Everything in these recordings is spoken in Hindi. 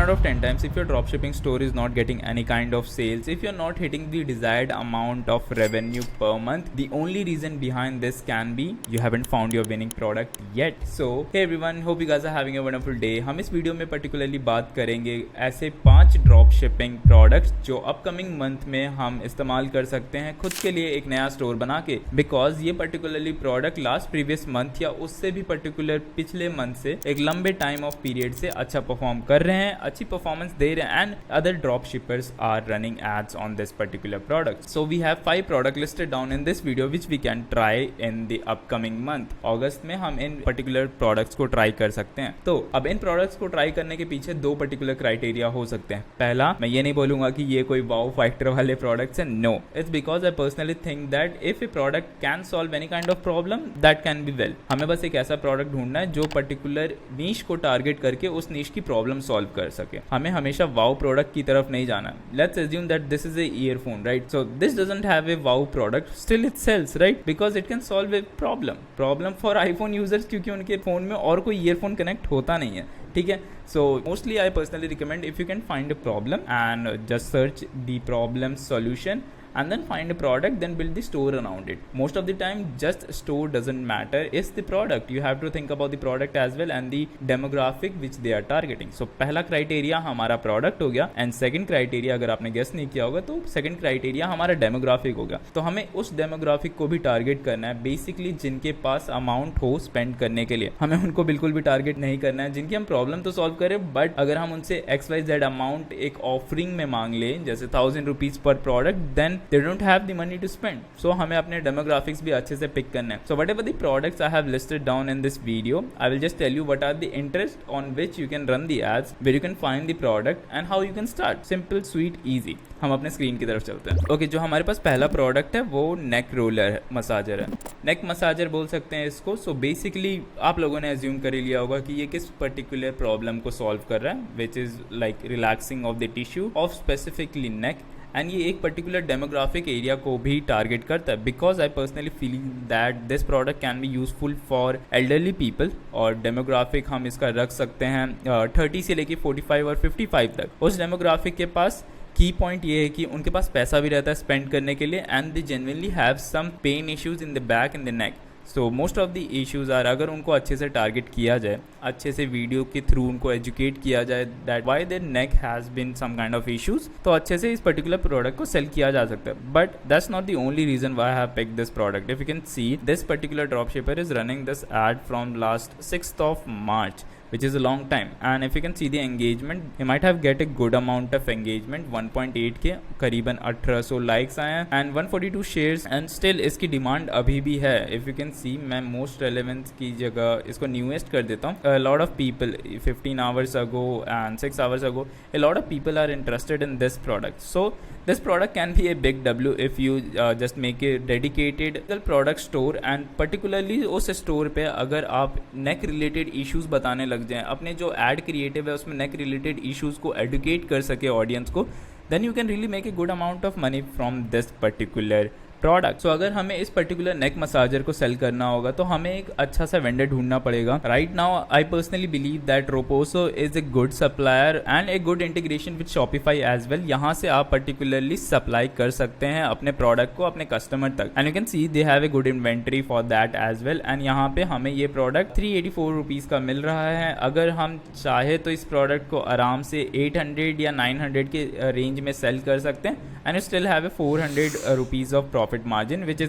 out of 10 times, if your dropshipping store is not getting any kind of sales, if you're not hitting the desired amount of revenue per month, the only reason behind this can be you haven't found your winning product yet. So hey everyone, hope you guys are having a wonderful day. हम इस वीडियो में पर्टिकुलरली बात करेंगे ऐसे 5 ड्रॉप शिपिंग प्रोडक्ट्स जो अपकमिंग मंथ में हम इस्तेमाल कर सकते हैं खुद के लिए एक नया स्टोर बना के, बिकॉज ये particularly product last previous month या उससे भी पर्टिकुलर पिछले मंथ से एक लंबे टाइम ऑफ पीरियड से अच्छा परफॉर्म कर रहे हैं, अच्छी परफॉर्मेंस दे रहे हैं, and other drop shippers are running ads on this particular product. So we have 5 product listed down in this video which we can try in the upcoming month. अगस्त में हम इन पर्टिकुलर प्रोडक्ट्स को ट्राई कर सकते हैं. तो अब इन प्रोडक्ट्स को ट्राई करने के पीछे 2 पर्टिकुलर क्राइटेरिया हो सकते हैं. पहला, मैं ये नहीं बोलूंगा कि ये कोई वाओ फैक्टर वाले प्रोडक्ट्स हैं. No, it's because I personally think that if a product can solve any kind of problem that can be well. हमें बस एक ऐसा प्रोडक्ट ढूंढना है जो पर्टिकुलर नीश को टारगेट करके उस नीश की प्रॉब्लम सॉल्व कर सके. हमें हमेशा वाओ प्रोडक्ट की तरफ नहीं जाना. Let's assume that this is a earphone, right? So this doesn't have a wow product, still it sells, right? Because it can solve a problem for iPhone users, क्योंकि उनके फोन में और कोई ईयरफोन कनेक्ट होता नहीं है. ठीक है. So mostly I personally recommend if you can find a problem and just search the problem solution and then find a product, then build the store around it. Most of the time just store doesn't matter, it's the product. You have to think about the product as well and the demographic which they are targeting. So पहला क्राइटेरिया हमारा प्रोडक्ट हो गया, एंड सेकंड क्राइटेरिया अगर आपने गेस नहीं किया होगा तो सेकंड क्राइटेरिया हमारा डेमोग्राफिक होगा. तो हमें उस डेमोग्राफिक को भी टारगेट करना है. बेसिकली जिनके पास अमाउंट हो स्पेंड करने के लिए, हमें उनको बिल्कुल भी टारगेट नहीं करना है. जिनकी हम प्रॉब्लम तो सॉल्व करें, बट अगर हम उनसे XYZ अमाउंट एक ऑफरिंग में मांग ले, जैसे 1000 रुपीज पर product, then they don't have the money to spend. So हमें अपने demographics भी अच्छे से pick करना है. So whatever the products I have listed down in this video, I will just tell you what are the interest on which you can run the ads, where you can find the product and how you can start. Simple, sweet, easy. हम अपने स्क्रीन की तरफ चलते हैं. ओके, जो हमारे पास पहला प्रोडक्ट है वो नेक रोलर मसाजर है. नेक मसाजर बोल सकते हैं इसको. सो बेसिकली आप लोगों ने एज्यूम कर लिया होगा कि ये किस पर्टिकुलर प्रॉब्लम को सॉल्व कर रहा है, which is like relaxing of the tissue of specifically neck. And ये एक पर्टिकुलर डेमोग्राफिक एरिया को भी टारगेट करता है, because I personally feeling that this product can be useful for elderly people. और डेमोग्राफिक हम इसका रख सकते हैं 30 से लेके 45 और 55 तक. उस डेमोग्राफिक के पास की पॉइंट ये है कि उनके पास पैसा भी रहता है स्पेंड करने के लिए, and they genuinely have some pain issues in the back in the neck. So most of the issues are, अगर उनको अच्छे से टारगेट किया जाए, अच्छे से वीडियो के थ्रू उनको एजुकेट किया जाए that why their neck has been some kind of issues, तो अच्छे से इस पर्टिकुलर प्रोडक्ट को सेल किया जा सकता है. But that's not the only reason why I have picked this product. If you can see, this particular drop shipper is running this ad from last 6th of March, which is a long time. And if you can see the engagement, you might have get a good amount of engagement. 1.8K, करीबन 1800 likes आए हैं and 142 shares, and still इसकी डिमांड अभी भी है. If you can see, मैं most relevance की जगह इसको newest कर देता हूँ. A lot of people 15 hours ago and 6 hours ago, a lot of people are interested in this product. So this product can be a big W if you just make a dedicated product store, and particularly उस store पे अगर आप neck related issues बताने लग जाएं, अपने जो ad creative है उसमें neck related issues को educate कर सके audience को, then you can really make a good amount of money from this particular product. So अगर हमें इस पर्टिकुलर नेक मसाजर को सेल करना होगा तो हमें एक अच्छा सा वेंडर ढूंढना पड़ेगा. Right now I personally believe that Roposo is a good supplier and a good integration with Shopify as well. यहाँ से आप पर्टिकुलरली सप्लाई कर सकते हैं अपने प्रोडक्ट को अपने कस्टमर तक, and you can see they have a good inventory for that as well. And यहाँ पे हमें ये प्रोडक्ट 384 रुपीज़ का मिल रहा है. अगर हम चाहे तो इस प्रोडक्ट को आराम से 800 या 900 के रेंज में सेल कर सकते हैं, and you still have A 400 rupees of profit margin, which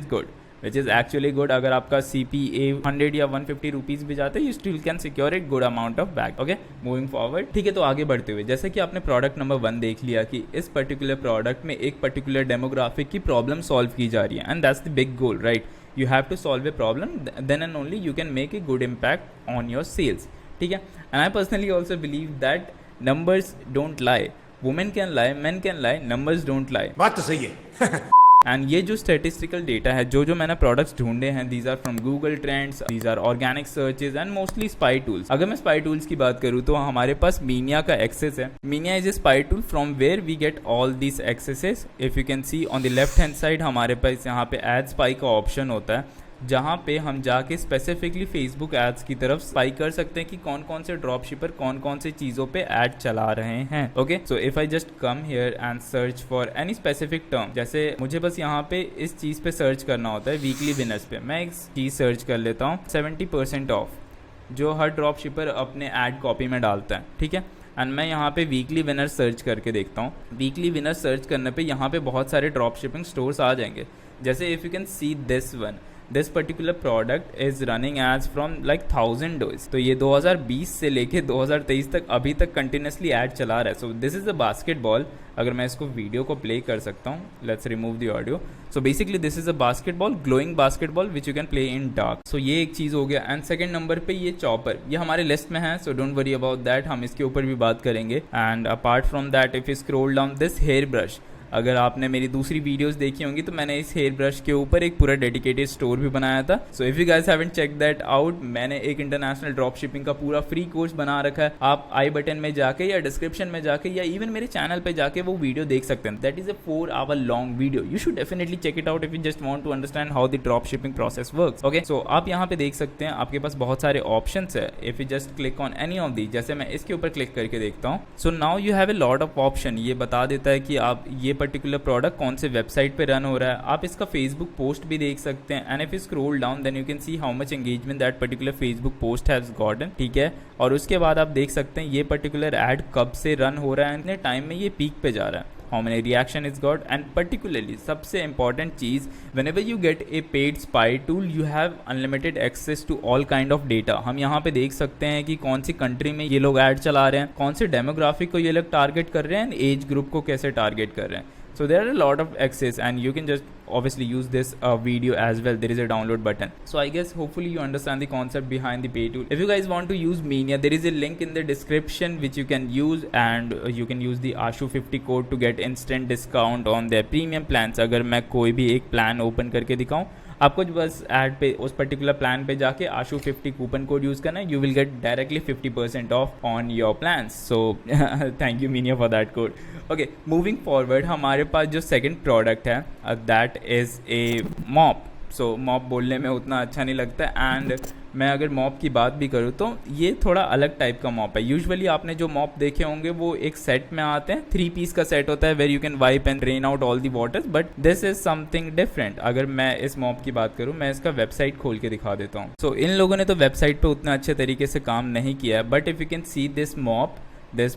is actually good. अगर आपका CPA 100 या 150 रुपीज़ भी जाते हैं, you still can secure a good amount of bag. Okay, moving forward. ठीक है, तो आगे बढ़ते हुए, जैसे कि आपने प्रोडक्ट नंबर 1 देख लिया कि इस पर्टिकुलर प्रोडक्ट में एक पर्टिकुलर डेमोग्राफिक की प्रॉब्लम सॉल्व की जा रही है, and that's the big goal, right? You have to solve a problem, then and only you can make a good impact on your sales. ठीक है, and I personally also believe that numbers don't lie. Women can lie, men can lie, numbers don't lie. बात तो सही है. एंड ये जो स्टेटिस्टिकल डेटा है, जो मैंने प्रोडक्ट्स ढूंढे हैं, these are from Google trends, these are organic searches and mostly spy tools. अगर मैं स्पाई टूल्स की बात करूँ तो हमारे पास मीनिया का एक्सेस है. Minea is a spy tool from where we get all this accesses. If you can see on the left hand side हमारे पास यहाँ पे एड स्पाई का ऑप्शन होता है. जहाँ पे हम जाके स्पेसिफिकली फेसबुक एड्स की तरफ स्पाई कर सकते हैं कि कौन कौन से ड्रॉप शिपर कौन कौन से चीज़ों पे ऐड चला रहे हैं। Okay, so if I just come here and search for any specific term, जैसे मुझे बस यहाँ पे इस चीज़ पे सर्च करना होता है वीकली विनर्स पे, मैं एक चीज़ सर्च कर लेता हूँ 70% ऑफ, जो हर ड्रॉप शिपर अपने ऐड कॉपी में डालता है, ठीक है। एंड मैं यहाँ पे वीकली विनर सर्च करके देखता हूँ। वीकली विनर सर्च करने पे यहाँ पे बहुत सारे ड्रॉप शिपिंग स्टोर्स आ जाएंगे। जैसे if you can see this one, this particular product is running ads from like 1000 days. तो ये 2020 से लेके 2023 तक अभी तक कंटिन्यूसली ऐड चला रहा है। So this is a basketball. अगर मैं इसको वीडियो को प्ले कर सकता हूँ, let's remove the audio. So basically this is a basketball, glowing basketball which you can play in dark. So ये एक चीज़ हो गया। एंड सेकंड नंबर पे ये चॉपर, ये हमारे लिस्ट में है, so don't worry about that, हम इसके ऊपर भी बात करेंगे। And apart from that if you scroll down, this hair brush, अगर आपने मेरी दूसरी वीडियोस देखी होंगी तो मैंने इस हेयर ब्रश के ऊपर एक पूरा डेडिकेटेड स्टोर भी बनाया था। So if you guys haven't check that out, मैंने एक इंटरनेशनल ड्रॉप शिपिंग का पूरा फ्री कोर्स बना रखा है। आप आई बटन में जाके या डिस्क्रिप्शन में जाके या इवन मेरे चैनल पे जाके वो वीडियो देख सकते हैं। That is a 4 hour long video, you should definitely check it out if you just want to understand how the drop shipping process works. Okay, so आप यहाँ पे देख सकते हैं, आपके पास बहुत सारे ऑप्शंस है। If you just click on any of the, जैसे मैं इसके ऊपर क्लिक करके देखता हूँ, सो now you have a lot of option. ये बता देता है कि आप ये पर्टिकुलर प्रोडक्ट कौन से वेबसाइट पे रन हो रहा है। आप इसका फेसबुक पोस्ट भी देख सकते हैं। And if you scroll down then you can see how much engagement that particular Facebook post has gotten, ठीक है। और उसके बाद आप देख सकते हैं ये पर्टिकुलर ऐड कब से रन हो रहा है, इतने टाइम में ये पीक पे जा रहा है, how many reaction is got। and particularly सबसे important cheese, whenever you get a paid spy tool you have unlimited access to all kind of data। हम यहाँ पे देख सकते हैं कि कौन सी कंट्री में ये लोग ऐड चला रहे हैं, कौन से डेमोग्राफिक को ये लोग टारगेट कर रहे हैं, एज ग्रुप को कैसे टारगेट कर रहे हैं। So there are a lot of access and you can just obviously use this video as well. There is a download button. So I guess hopefully you understand the concept behind the pay tool. If you guys want to use Mania, there is a link in the description which you can use, and you can use the ASHU50 code to get instant discount on their premium plans। अगर मैं कोई भी एक प्लान ओपन करके दिखाऊं, आपको बस ऐड पे उस पर्टिकुलर प्लान पे जाके ASHU50 कूपन कोड यूज़ करना है, you will get directly 50% of on your plan. So thank you mania for that code. Okay, moving forward, हमारे पास जो सेकंड प्रोडक्ट है that is a mop. So mop बोलने में उतना अच्छा नहीं लगता है। एंड मैं अगर मॉप की बात भी करूँ तो ये थोड़ा अलग टाइप का मॉप है। यूजुअली आपने जो मॉप देखे होंगे वो एक सेट में आते हैं, 3 पीस का सेट होता है, where you can wipe and drain out all the waters, but this is something different. अगर मैं इस मॉप की बात करूँ, मैं इसका वेबसाइट खोल के दिखा देता हूँ। सो इन लोगों ने तो वेबसाइट पे उतना अच्छे तरीके से काम नहीं किया है, but if you can see this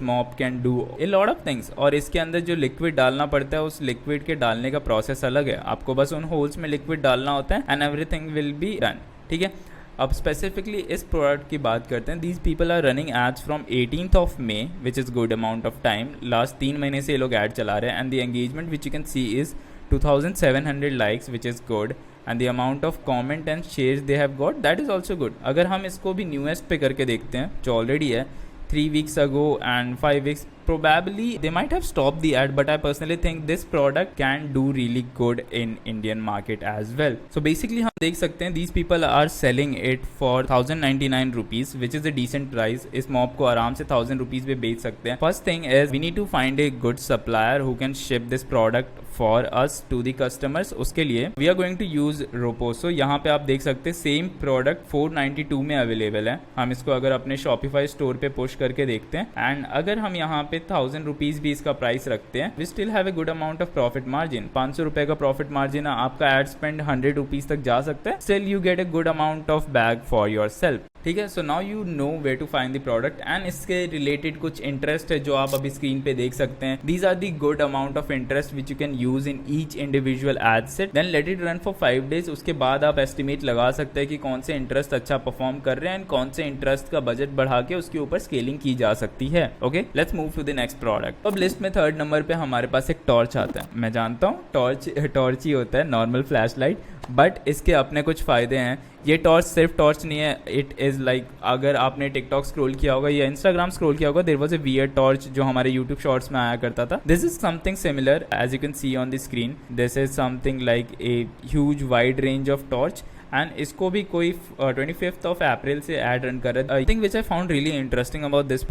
mop can do a lot of things. और इसके अंदर जो लिक्विड डालना पड़ता है, उस लिक्विड के डालने का प्रोसेस अलग है। आपको बस उन होल्स में लिक्विड डालना होता है and everything will be run, ठीक है। अब स्पेसिफिकली इस प्रोडक्ट की बात करते हैं। These people are running ads from 18th of May which is good amount of time. Last 3 महीने से ये लोग ऐड चला रहे हैं। And the engagement which you can see is 2700 likes which is good. And the amount of comment and shares they have got, that is also good. अगर हम इसको भी न्यूएस्ट पे करके देखते हैं, जो ऑलरेडी है 3 weeks ago and 5 weeks, probably they might have stopped the ad, but I personally think this product can do really good in Indian market as well। So basically हम देख सकते हैं these people are selling it for 1099 rupees which is a decent price। इस मॉप को आराम से 1000 rupees पे बेच सकते हैं। First thing is we need to find a good supplier who can ship this product for us to the customers। उसके लिए we are going to use Roposo। यहाँ पे आप देख सकते हैं सेम प्रोडक्ट 492 में अवेलेबल है। हम इसको अगर अपने Shopify स्टोर पे पुश करके देखते हैं एंड अगर हम यहाँ पे 1000 रुपीज भी इसका प्राइस रखते हैं, we still have a good amount of profit margin. 500 रुपए का प्रॉफिट मार्जिन है, आपका एड स्पेंड 100 रुपीज तक जा सकता है, still you get a good amount of bag for yourself, ठीक है। So now you know where to find the product and इसके रिलेटेड कुछ इंटरेस्ट है जो आप अभी स्क्रीन पे देख सकते हैं। These are the good amount of interest which you can use in each individual ad set, then let it run for 5 days। उसके बाद आप एस्टिमेट लगा सकते हैं कि कौन से इंटरेस्ट अच्छा परफॉर्म कर रहे हैं एंड कौन से इंटरेस्ट का बजट बढ़ा के उसके ऊपर स्केलिंग की जा सकती है। Okay, let's move to the next product. अब लिस्ट में 3rd नंबर पे हमारे पास एक टॉर्च आता है। मैं जानता हूँ टॉर्च ही होता है, नॉर्मल फ्लैश लाइट, बट इसके अपने कुछ फ़ायदे हैं। ये टॉर्च सिर्फ टॉर्च नहीं है, इट इज़ लाइक अगर आपने टिकटॉक स्क्रॉल किया होगा या इंस्टाग्राम स्क्रॉल किया होगा, there was a weird torch जो हमारे यूट्यूब शॉर्ट्स में आया करता था। This is something similar as you can see on the screen. This is something like a huge wide range of torch and इसको भी कोई 25th ऑफ अप्रैल से ऐड रन कर रहा है. Thing which I found really interesting about this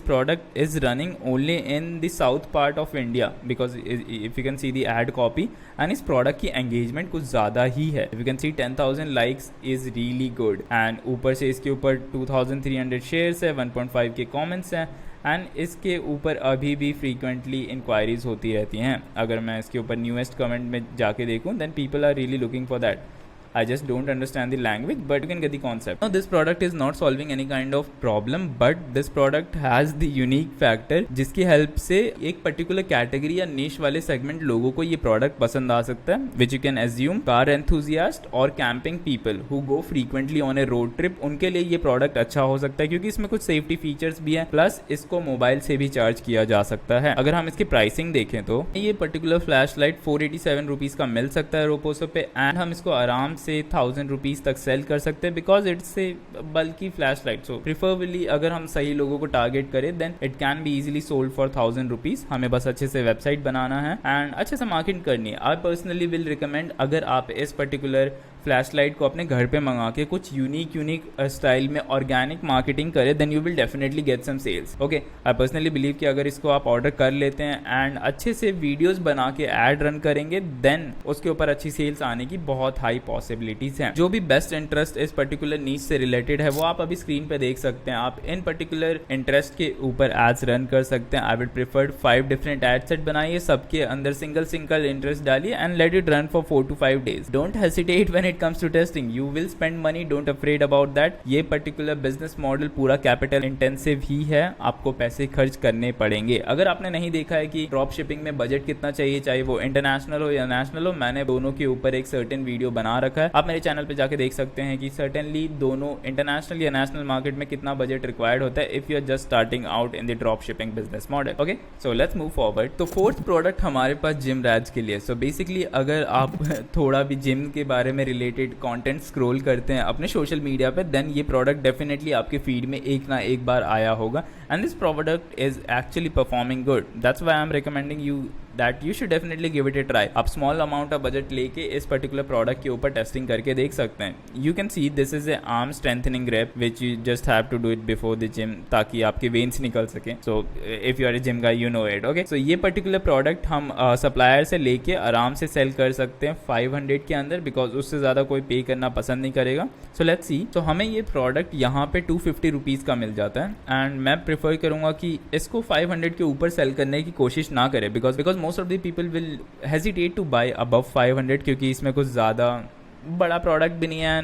product is running only in the south part of India, because if you can see the ad copy, and इस प्रोडक्ट की एंगेजमेंट कुछ ज़्यादा ही है. If you can C 10,000 likes is really good, and ऊपर से इसके ऊपर 2,300 शेयर्स है, 1.5 के कॉमेंट्स हैं, एंड इसके ऊपर अभी भी फ्रीक्वेंटली इंक्वायरीज होती रहती हैं. अगर मैं इसके ऊपर न्यूएस्ट कमेंट में जाके देखूँ, then people are really looking for that. I just don't understand the language, but you can get the concept. Now, this product is not solving any kind of problem, but this product has the unique factor जिसकी हेल्प से एक पर्टिकुलर कैटेगरी या निश वाले सेगमेंट लोगों को ये प्रोडक्ट पसंद आ सकता है, which you can assume car enthusiast और camping people who go frequently on a road trip, उनके लिए ये प्रोडक्ट अच्छा हो सकता है, क्योंकि इसमें कुछ सेफ्टी फीचर्स भी है, प्लस इसको मोबाइल से भी चार्ज किया जा सकता है. अगर हम इसकी प्राइसिंग देखें तो ये पर्टिकुलर फ्लैश लाइट 487 रुपीज़ का मिल सकता है रोपोसो पे, एंड हम इसको आराम से 1000 रुपीज़ तक सेल कर सकते हैं, because it's a bulky flashlight. So preferably अगर हम सही लोगों को टारगेट करें, then it can be easily sold for 1000 rupees. हमें बस अच्छे से वेबसाइट बनाना है एंड अच्छे से मार्केटिंग करनी है. आई पर्सनली विल रिकमेंड, अगर आप इस पर्टिकुलर फ्लैश लाइट को अपने घर पे मंगा के कुछ यूनिक स्टाइल में ऑर्गेनिक मार्केटिंग करें, then you will definitely get some sales. Okay, I personally believe कि अगर इसको आप ऑर्डर कर लेते हैं एंड अच्छे से वीडियोस बना के ऐड रन करेंगे, देन उसके ऊपर अच्छी सेल्स आने की बहुत हाई पॉसिबिलिटीज हैं. जो भी बेस्ट इंटरेस्ट इस पर्टिकुलर नीच से रिलेटेड है वो आप अभी स्क्रीन पे देख सकते हैं. आप इन पर्टिकुलर इंटरेस्ट के ऊपर एड्स रन कर सकते हैं. I would prefer 5 different ad set बनाइए, सबके अंदर सिंगल इंटरेस्ट डालिए and let it run for 4 to 5 days. Don't hesitate when it comes to testing. You will spend money, don't afraid about that. ये पर्टिकुलर बिजनेस मॉडल पूरा कैपिटल इंटेंसिव ही है, आपको पैसे खर्च करने पड़ेंगे. अगर आपने नहीं देखा है कि ड्रॉप शिपिंग में बजट कितना चाहिए, चाहे वो इंटरनेशनल हो या नेशनल हो, मैंने दोनों के ऊपर एक सर्टेन वीडियो बना रखा है. आप मेरे चैनल पे जाके देख सकते हैं कि सर्टेनली दोनों इंटरनेशनल या नेशनल मार्केट में कितना बजट रिक्वायर्ड होता है if you are just starting out in the drop shipping business model. Okay, so let's move forward. तो फोर्थ प्रोडक्ट हमारे पास जिम रैज के लिए. सो बेसिकली अगर आप थोड़ा भी जिम के बारे में रिलेटेड कंटेंट स्क्रॉल करते हैं अपने सोशल मीडिया पे, देन ये प्रोडक्ट डेफिनेटली आपके फीड में एक ना एक बार आया होगा, and this product is actually performing good. That's why I am recommending you that you should definitely give it A try. आप स्मॉल अमाउंट ऑफ बजट लेके इस पर्टिकुलर प्रोडक्ट के ऊपर टेस्टिंग करके देख सकते हैं. You can see this is a arm strengthening grip which you just have to do it before the gym, ताकि आपके वेन्स निकल सके. So if you are a gym guy, you know it. Okay, so ये पर्टिकुलर प्रोडक्ट हम सप्लायर से लेके आराम से सेल कर सकते हैं 500 के अंदर, बिकॉज उससे ज़्यादा कोई पे करना पसंद नहीं करेगा. So let's see. तो हमें ये प्रोडक्ट यहाँ पे 250 रुपीज़ का मिल जाता है, एंड मैं प्रेफर करूँगा कि इसको 500 के ऊपर सेल करने की कोशिश ना करें, because most of the people will hesitate to buy above 500, क्योंकि इसमें कुछ ज़्यादा बड़ा प्रोडक्ट भी नहीं है,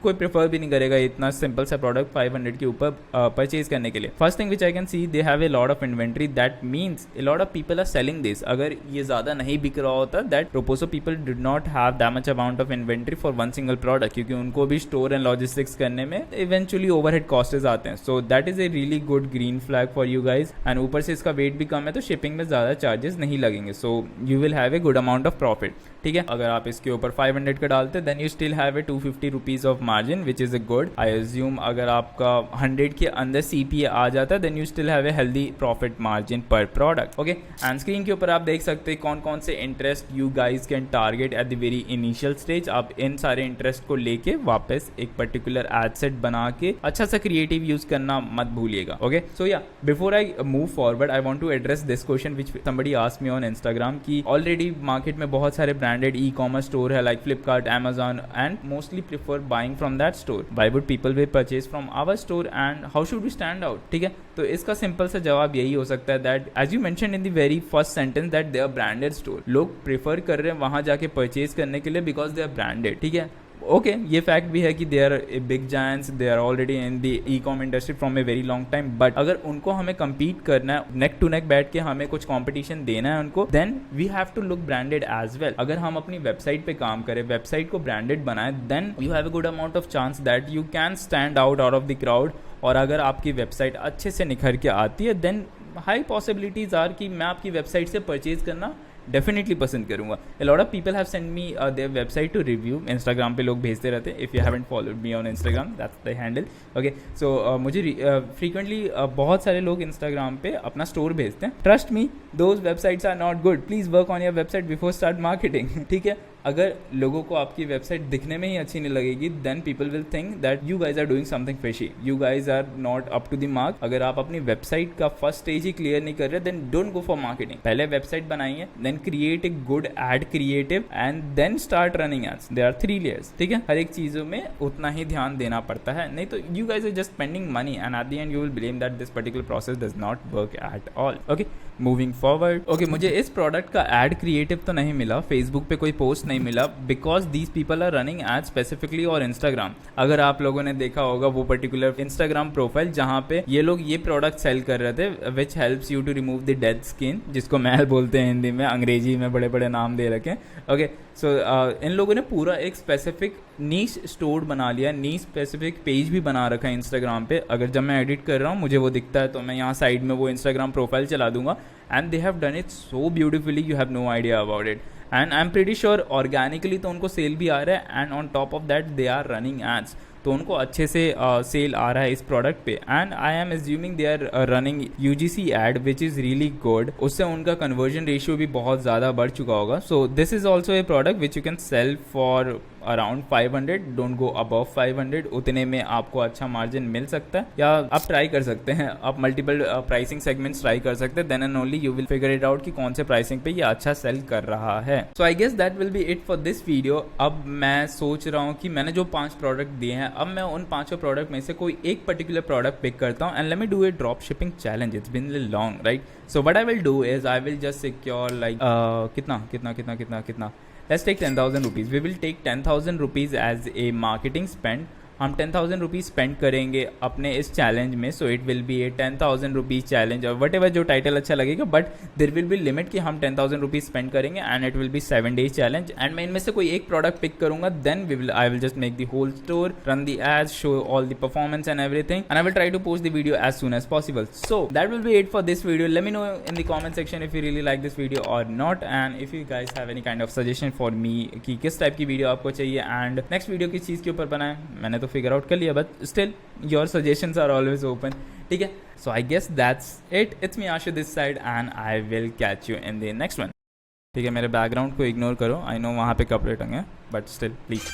कोई प्रेफर भी नहीं करेगा इतना सिंपल सा प्रोडक्ट 500 के ऊपर परचेज करने के लिए. First thing which I can see, they have a lot of inventory, that means a lot of people are selling this. अगर ये ज़्यादा नहीं बिक रहा होता, that propose people did not have that much amount of inventory for one single product, क्योंकि उनको भी स्टोर एंड लॉजिस्टिक्स करने में इवेंचुअली ओवरहेड कॉस्टेज आते हैं. So that is a really good green flag for you guys, and ऊपर से इसका वेट भी कम है, तो शिपिंग में ज़्यादा चार्जेस नहीं लगेंगे. So you will have a good amount of profit. ठीक है, अगर आप इसके ऊपर 500 का डालते हैं, then you still have a 250 rupees of margin which is good. I assume अगर आपका 100 के अंदर CPA आ जाता है, then you still have a healthy profit margin per product. Okay, and screen के ऊपर आप देख सकते हैं कौन कौन से interest you guys can target at the very initial stage. आप इन सारे इंटरेस्ट को लेके वापस एक पर्टिकुलर एड सेट बना के अच्छा सा क्रिएटिव यूज करना मत भूलिएगा. ओके, सो या before I move forward, I want to address this question which somebody asked me on Instagram की ऑलरेडी मार्केट में बहुत सारे ब्रांडेड ई-कॉमर्स स्टोर है like Flipkart, Amazon, and mostly prefer buying from that store. Why would people will purchase from our store and how should we stand out? ठीक है, तो इसका सिंपल सा जवाब यही हो सकता है that as you mention in the very first sentence that they are branded store. लोग प्रेफर कर रहे हैं वहां जाके परचेज करने के लिए बिकॉज दे आर ब्रांडेड. ठीक है, ओके, ये फैक्ट भी है कि they are big giants, they are already in the e-com industry from a very long time. But अगर उनको हमें कम्पीट करना है, नेक टू नेक बैठ के हमें कुछ कॉम्पिटिशन देना है उनको, then we have to look branded as well. अगर हम अपनी वेबसाइट पे काम करें, वेबसाइट को ब्रांडेड बनाए, then you have a good amount of chance that you can stand out of the crowd. और अगर आपकी वेबसाइट अच्छे से निखर के आती है, देन हाई पॉसिबिलिटीज आर कि मैं आपकी वेबसाइट से परचेज करना डेफिनेटली पसंद करूंगा. A lot of people have sent me their website to review. Instagram पे लोग भेजते रहते हैं. If you haven't followed me on Instagram, that's the handle. Okay, so मुझे frequently बहुत सारे लोग Instagram पे अपना स्टोर भेजते हैं. Trust me, those websites are not good. Please work on your website before start marketing. ठीक है, अगर लोगों को आपकी वेबसाइट दिखने में ही अच्छी नहीं लगेगी, then people will think that you guys are doing something fishy, you guys are not up to the mark. अगर आप अपनी वेबसाइट का फर्स्ट स्टेज ही क्लियर नहीं कर रहे, then don't go for marketing. पहले वेबसाइट बनाइए, then create a good ad creative and then start running ads. There are 3 layers, ठीक है। हर एक चीजों में उतना ही ध्यान देना पड़ता है, नहीं तो you guys are just spending money and at the end you will blame that this particular process does not work at all. Okay, moving forward. Okay, मुझे इस प्रोडक्ट का एड क्रिएटिव तो नहीं मिला, फेसबुक पे कोई पोस्ट नहीं मिला, because these people are running ad specifically और इंस्टाग्राम। अगर आप लोगों ने देखा होगा वो पर्टिकुलर इंस्टाग्राम प्रोफाइल जहाँ पे ये लोग ये प्रोडक्ट सेल कर रहे थे, which helps you to remove the dead skin, जिसको मैल बोलते हैं हिंदी में, अंग्रेजी में बड़े बड़े नाम दे रखे। ओके, सो इन लोगों ने पूरा एक स्पेसिफिक नीश स्टोर बना लिया, नीश स्पेसिफिक पेज भी बना रखा है इंस्टाग्राम पे। अगर जब मैं एडिट कर रहा हूँ मुझे वो दिखता है, तो मैं यहाँ साइड में वो इंस्टाग्राम प्रोफाइल चला दूंगा, and they have done it so beautifully, you have no idea about it. And I am pretty sure organically तो उनको सेल भी आ रहा है, and on top of that they are running ads, तो उनको अच्छे से सेल आ रहा है इस प्रोडक्ट पे। And I am assuming they are running UGC ad which is really good, उससे उनका कन्वर्जन रेशियो भी बहुत ज़्यादा बढ़ चुका होगा। So this is also a product which you can sell for around 500, don't go above 500, उतने में आपको अच्छा मार्जिन मिल सकता है। या आप ट्राई कर सकते हैं, आप मल्टीपल प्राइसिंग सेगमेंट्स ट्राई कर सकते हैं, then and only you will figure it out कि कौन से प्राइसिंग पे ये अच्छा सेल कर रहा है। So I guess that will be it for this video. अब मैं सोच रहा हूँ कि मैंने जो 5 प्रोडक्ट दिए हैं, अब मैं उन 5 प्रोडक्ट में से कोई एक पर्टिकुलर प्रोडक्ट पिक करता हूँ, and let me do a drop shipping challenge. It's been long, right? So what I will do is I will just secure like कितना let's take 10,000 rupees. We will take 10,000 rupees as a marketing spend. हम 10,000 रुपीज़ स्पेंड करेंगे अपने इस चैलेंज में, so it will be a 10,000 rupees challenge, और वट एवर जो टाइटल अच्छा लगेगा, but there will be limit कि हम 10,000 रुपीज़ स्पेंड करेंगे, and it will be 7 days challenge. And मैं इनमें से कोई एक प्रोडक्ट पिक करूंगा, then I will just make the whole store, run the ads, show all the performance and everything, and I will try to post the video as soon as possible. So that will be it for this video. Let me know in the comment section if you really like this video और not, and if you guys have any kind of suggestion for me कि किस टाइप की वीडियो आपको चाहिए, एंड नेक्स्ट वीडियो किस चीज़ के ऊपर बनाए, मैंने तो फिगर आउट कर लिया, still your suggestions are always open, ठीक है? So I guess that's it. It's me Ashu this side, and I will catch you in the next one. ठीक है, मेरे बैकग्राउंड को इग्नोर करो, आई नो वहाँ पे कपड़े टंगे, बट स्टिल प्लीज